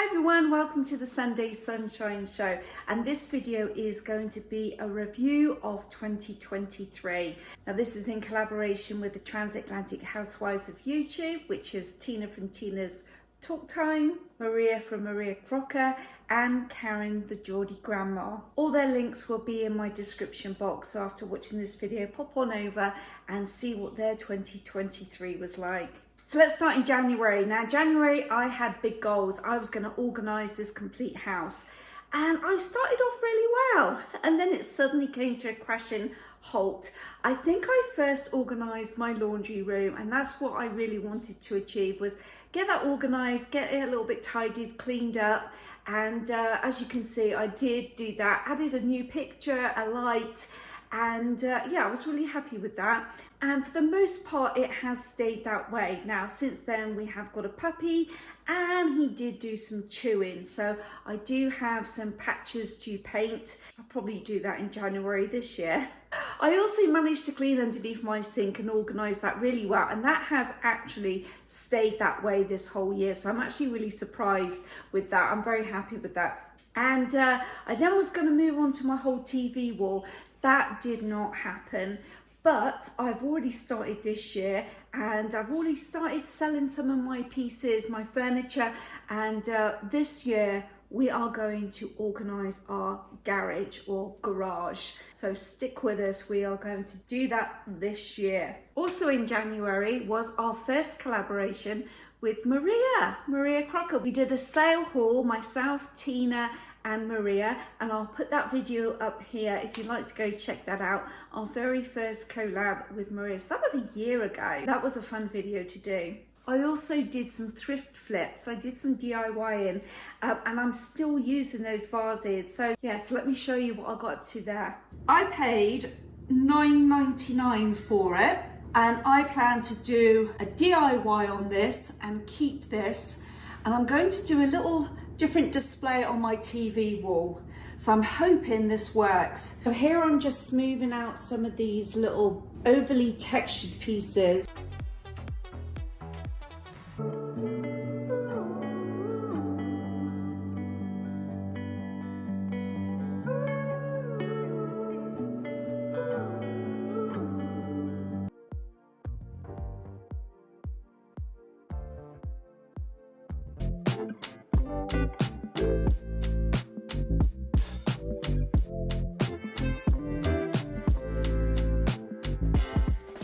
Everyone, welcome to the Sunday Sunshine Show, and this video is going to be a review of 2023. Now this is in collaboration with the Transatlantic Housewives of YouTube, which is Tina from Tina's Talk Time, Maria from Maree Crocker, and Karen the Geordie Grandma. All their links will be in my description box, so after watching this video pop on over and see what their 2023 was like. So let's start in January. Now January I had big goals. I was going to organise this complete house and I started off really well, and then it suddenly came to a crashing halt. I think I first organised my laundry room, and that's what I really wanted to achieve, was get that organised, get it a little bit tidied, cleaned up, and as you can see I did do that. Added a new picture, a light, and yeah, I was really happy with that, and for the most part it has stayed that way. Now since then we have got a puppy and he did do some chewing, so I do have some patches to paint. I'll probably do that in January this year. I also managed to clean underneath my sink and organise that really well, and that has actually stayed that way this whole year, so I'm actually really surprised with that. I'm very happy with that. And I then was going to move on to my whole TV wall. That did not happen, but I've already started this year, and I've already started selling some of my pieces, my furniture, and this year we are going to organise our garage or garage. So stick with us, we are going to do that this year. Also in January was our first collaboration with Maree Crocker. We did a sale haul, myself, Tina and Maria, and I'll put that video up here if you'd like to go check that out. Our very first collab with Maria. So that was a year ago. That was a fun video to do. I also did some thrift flips. I did some DIYing, and I'm still using those vases. So yes, let me show you what I got up to there. I paid $9.99 for it, and I plan to do a DIY on this and keep this, and I'm going to do a little different display on my TV wall. So I'm hoping this works. So here I'm just smoothing out some of these little overly textured pieces.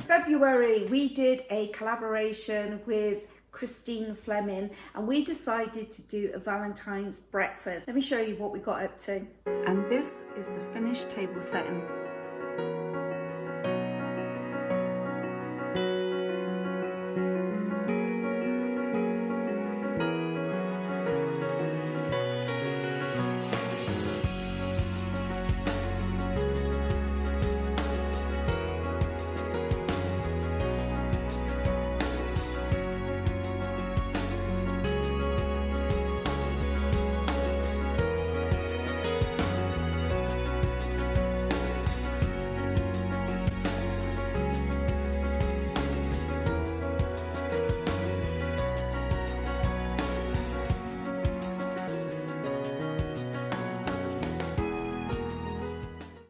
February, we did a collaboration with Christine Fleming, and we decided to do a Valentine's breakfast. Let me show you what we got up to. And this is the finished table setting.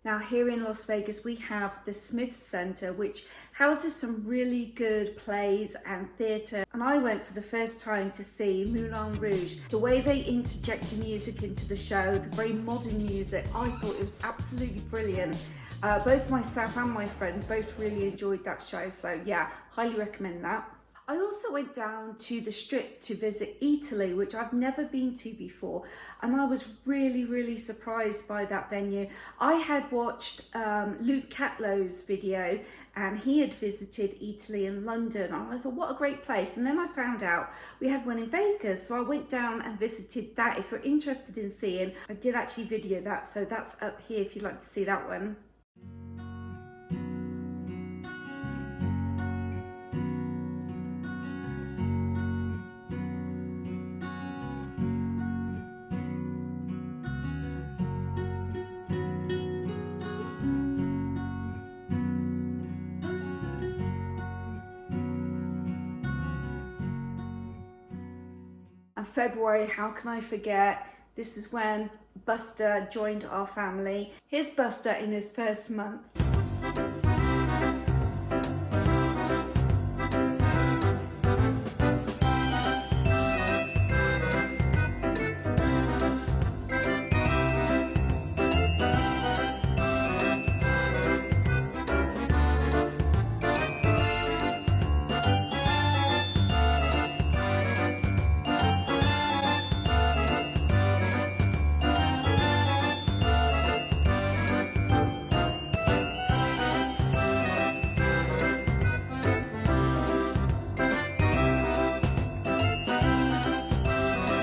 Now here in Las Vegas we have the Smith Center, which houses some really good plays and theatre, and I went for the first time to see Moulin Rouge. The way they interject the music into the show, the very modern music, I thought it was absolutely brilliant. Both myself and my friend both really enjoyed that show, so yeah, highly recommend that. I also went down to the Strip to visit Italy, which I've never been to before, and I was really surprised by that venue. I had watched Luke Catlow's video, and he had visited Italy and London, and I thought what a great place. And then I found out we had one in Vegas, so I went down and visited that. If you're interested in seeing, I did actually video that, so that's up here if you'd like to see that one. And February, how can I forget? This is when Buster joined our family. Here's Buster in his first month.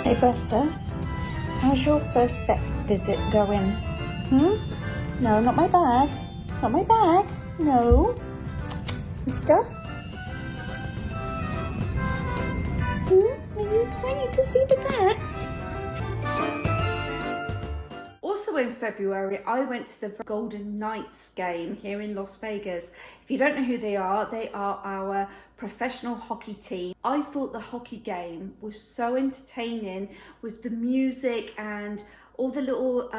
Hey Buster, how's your first vet visit going? No, not my bag. Not my bag. No. Buster? Are you excited to see the vet? Also in February, I went to the Golden Knights game here in Las Vegas. If you don't know who they are our professional hockey team. I thought the hockey game was so entertaining with the music and all the little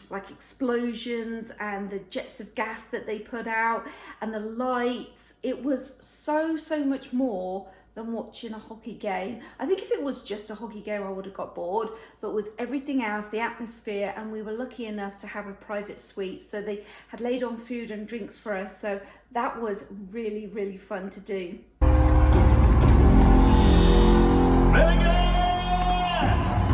like explosions and the jets of gas that they put out and the lights. It was so much more than watching a hockey game. I think if it was just a hockey game, I would have got bored, but with everything else, the atmosphere, and we were lucky enough to have a private suite, so they had laid on food and drinks for us, so that was really fun to do. Vegas!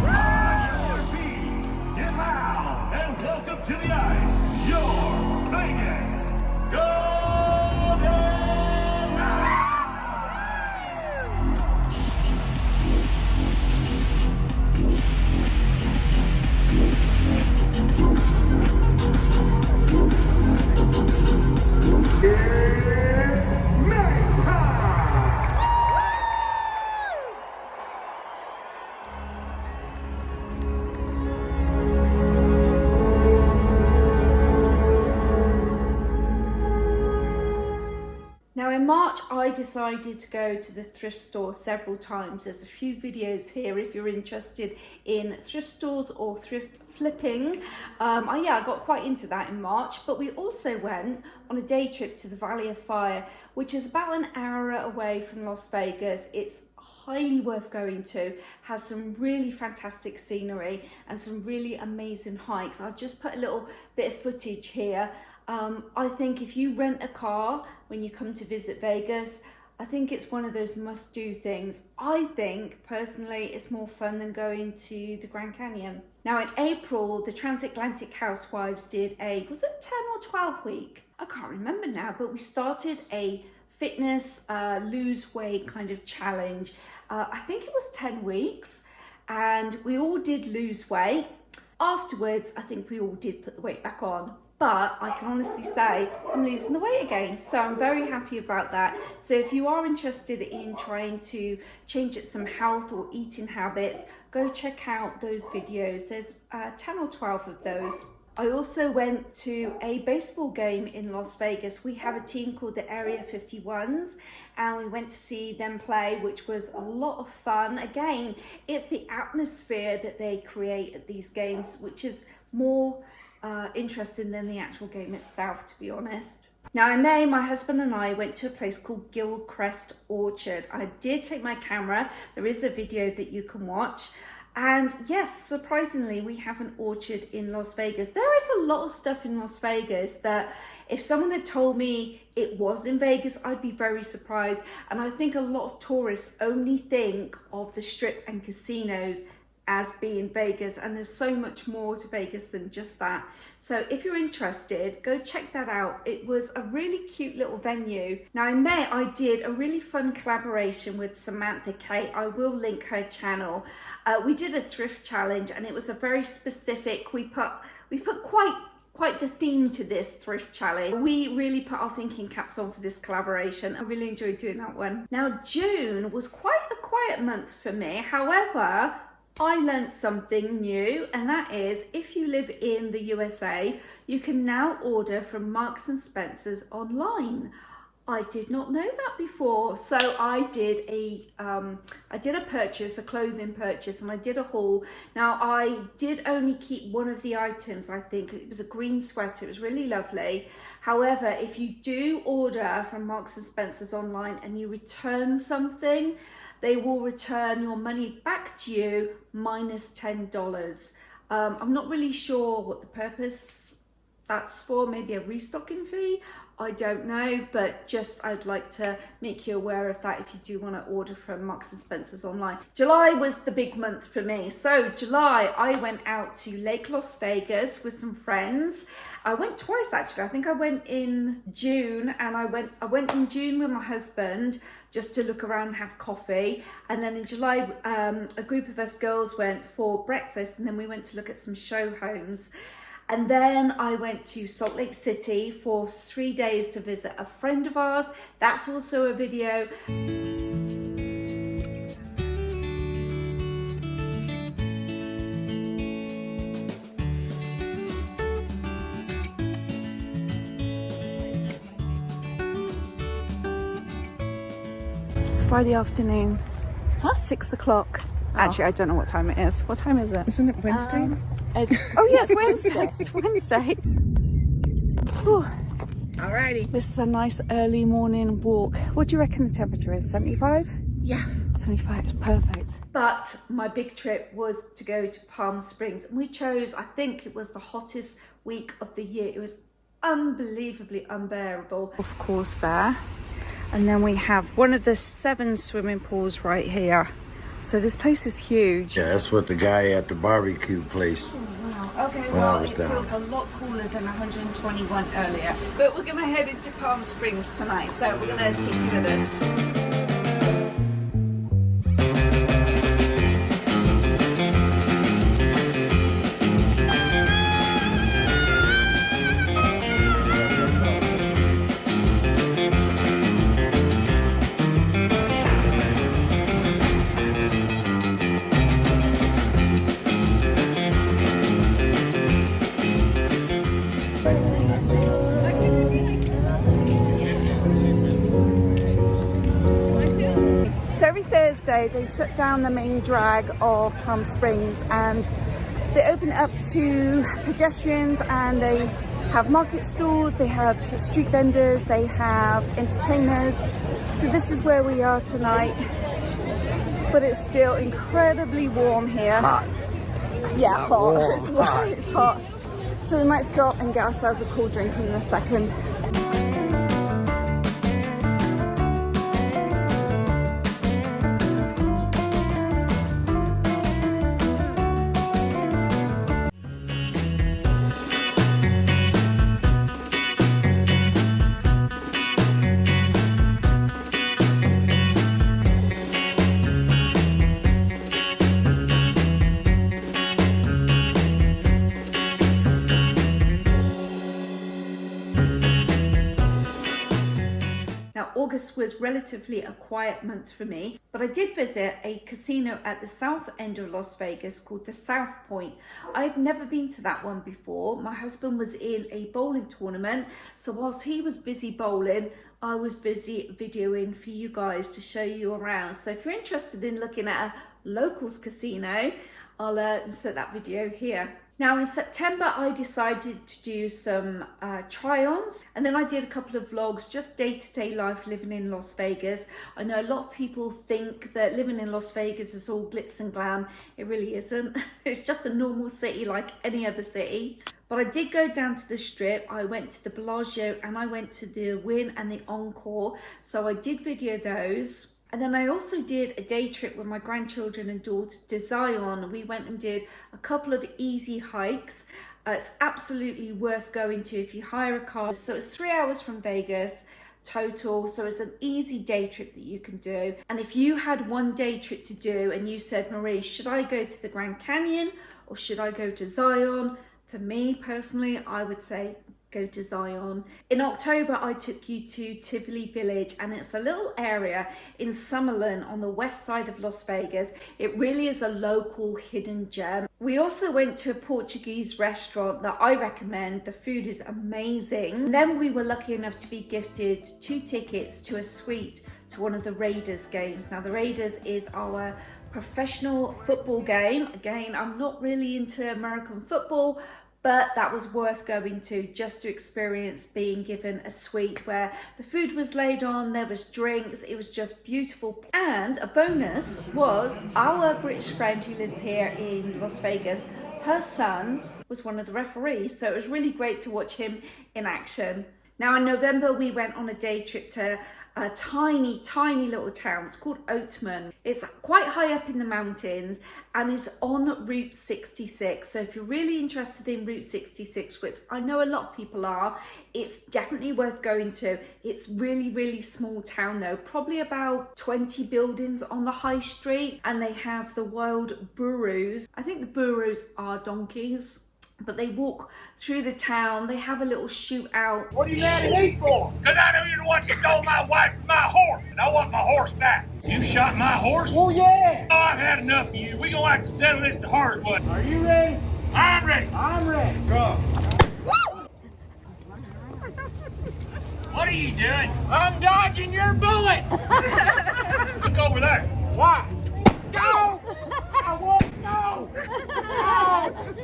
On your feet, get loud, and welcome to the ice, your Vegas Golden Knights! It's May time! Now in March, I decided to go to the thrift store several times. There's a few videos here if you're interested in thrift stores or thrift flipping. I got quite into that in March, but we also went on a day trip to the Valley of Fire, which is about an hour away from Las Vegas. It's highly worth going to, has some really fantastic scenery and some really amazing hikes. I'll just put a little bit of footage here. I think if you rent a car when you come to visit Vegas, I think it's one of those must-do things. I think, personally, it's more fun than going to the Grand Canyon. Now, in April, the Transatlantic Housewives did a, was it 10 or 12 week? I can't remember now, but we started a fitness, lose weight kind of challenge. I think it was 10 weeks, and we all did lose weight. Afterwards, I think we all did put the weight back on. But I can honestly say I'm losing the weight again, so I'm very happy about that. So if you are interested in trying to change some health or eating habits, go check out those videos. There's 10 or 12 of those. I also went to a baseball game in Las Vegas. We have a team called the Area 51s, and we went to see them play, which was a lot of fun. Again, it's the atmosphere that they create at these games, which is more interesting than the actual game itself, to be honest. Now in May, my husband and I went to a place called Gilcrest Orchard. I did take my camera. There is a video that you can watch. And yes, surprisingly, we have an orchard in Las Vegas. There is a lot of stuff in Las Vegas that if someone had told me it was in Vegas, I'd be very surprised. And I think a lot of tourists only think of the Strip and casinos as being Vegas, and there's so much more to Vegas than just that. So if you're interested, go check that out. It was a really cute little venue. Now in May, I did a really fun collaboration with Samantha Kate. I will link her channel. We did a thrift challenge, and it was a very specific, we put quite the theme to this thrift challenge. We really put our thinking caps on for this collaboration. I really enjoyed doing that one. Now June was quite a quiet month for me. However, I learned something new, and that is if you live in the USA, you can now order from Marks and Spencer's online. I did not know that before. So I did a purchase, a clothing purchase, and I did a haul. Now I did only keep one of the items. I think it was a green sweater. It was really lovely. However, if you do order from Marks and Spencer's online and you return something, they will return your money back to you minus $10. I'm not really sure what the purpose that's for, maybe a restocking fee, I don't know, but just I'd like to make you aware of that if you do want to order from Marks and Spencer's online. July was the big month for me. So July, I went out to Lake Las Vegas with some friends. I went twice actually. I think I went in June, and I went in June with my husband just to look around and have coffee. And then in July, a group of us girls went for breakfast, and then we went to look at some show homes. And then I went to Salt Lake City for 3 days to visit a friend of ours. That's also a video. It's Friday afternoon, 6 o'clock. Actually, I don't know what time it is. What time is it? Isn't it Wednesday? Oh yeah, it's Wednesday. It's Wednesday. Whew. Alrighty. This is a nice early morning walk. What do you reckon the temperature is? 75? Yeah. 75 is perfect. But my big trip was to go to Palm Springs, and we chose, I think it was the hottest week of the year. It was unbelievably unbearable. Of course there. And then we have one of the 7 swimming pools right here. So this place is huge. Yeah, that's what the guy at the barbecue place. Wow. Okay, When I well, was it down. feels a lot cooler than 121 earlier. But we're going to head into Palm Springs tonight, so we're going to take you with us. So every Thursday they shut down the main drag of Palm Springs, and they open it up to pedestrians, and they have market stalls, they have street vendors, they have entertainers. So this is where we are tonight, but it's still incredibly warm here. Hot. Yeah, Not hot. warm, It's warm, hot. it's hot. So we might stop and get ourselves a cool drink in a second. August was relatively a quiet month for me, but I did visit a casino at the south end of Las Vegas called the South Point. I've never been to that one before. My husband was in a bowling tournament, so whilst he was busy bowling, I was busy videoing for you guys to show you around. So if you're interested in looking at a locals casino, I'll insert that video here. Now in September, I decided to do some try-ons, and then I did a couple of vlogs, just day-to-day life living in Las Vegas. I know a lot of people think that living in Las Vegas is all glitz and glam. It really isn't. It's just a normal city like any other city. But I did go down to the Strip, I went to the Bellagio, and I went to the Wynn and the Encore. So I did video those. And then I also did a day trip with my grandchildren and daughter to Zion. We went and did a couple of easy hikes. It's absolutely worth going to if you hire a car. So it's 3 hours from Vegas total. So it's an easy day trip that you can do. And if you had one day trip to do and you said, Maree, should I go to the Grand Canyon or should I go to Zion? For me personally, I would say go to Zion. In October, I took you to Tivoli Village, and it's a little area in Summerlin on the west side of Las Vegas. It really is a local hidden gem. We also went to a Portuguese restaurant that I recommend. The food is amazing. And then we were lucky enough to be gifted 2 tickets to a suite to one of the Raiders games. Now, the Raiders is our professional football game. Again, I'm not really into American football, but that was worth going to just to experience being given a suite where the food was laid on, there was drinks, it was just beautiful. And a bonus was our British friend who lives here in Las Vegas, her son was one of the referees, so it was really great to watch him in action. Now in November, we went on a day trip to a tiny little town. It's called Oatman. It's quite high up in the mountains and is on Route 66. So if you're really interested in Route 66, which I know a lot of people are, it's definitely worth going to. It's really small town though, probably about 20 buildings on the high street, and they have the wild burros. I think the burros are donkeys, but they walk through the town. They have a little shootout. What are you mad at me for? Because I know you're the one that stole my wife and my horse, and I want my horse back. You shot my horse? Oh, yeah. Oh, I've had enough of you. We're going to have to settle this the hard way. Are you ready? I'm ready. I'm ready. Go. What are you doing? I'm dodging your bullet. Look over there. Why? Go! I won't go! No!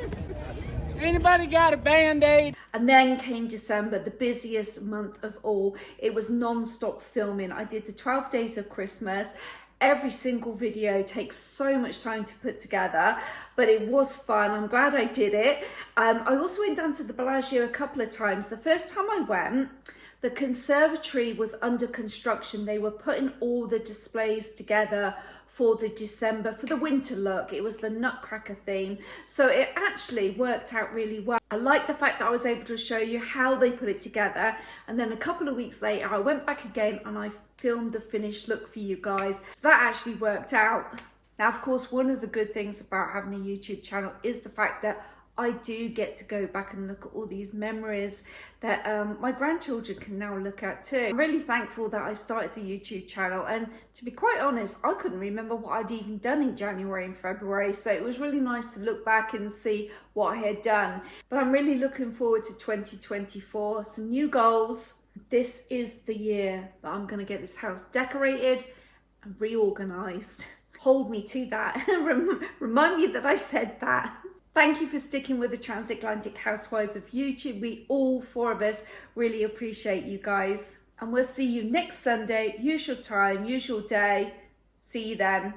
Anybody got a Band-Aid? And then came December, the busiest month of all. It was non-stop filming. I did the 12 days of Christmas. Every single video takes so much time to put together, but it was fun. I'm glad I did it. I also went down to the Bellagio a couple of times. The first time I went, the conservatory was under construction. They were putting all the displays together for the winter look. It was the Nutcracker theme. So it actually worked out really well. I like the fact that I was able to show you how they put it together. And then a couple of weeks later, I went back again and I filmed the finished look for you guys. So that actually worked out. Now, of course, one of the good things about having a YouTube channel is the fact that I do get to go back and look at all these memories that my grandchildren can now look at too. I'm really thankful that I started the YouTube channel, and to be quite honest, I couldn't remember what I'd even done in January and February, so it was really nice to look back and see what I had done. But I'm really looking forward to 2024, some new goals. This is the year that I'm going to get this house decorated and reorganized. Hold me to that. Remind me that I said that. Thank you for sticking with the Transatlantic Housewives of YouTube. We all 4 of us really appreciate you guys. And we'll see you next Sunday, usual time, usual day. See you then.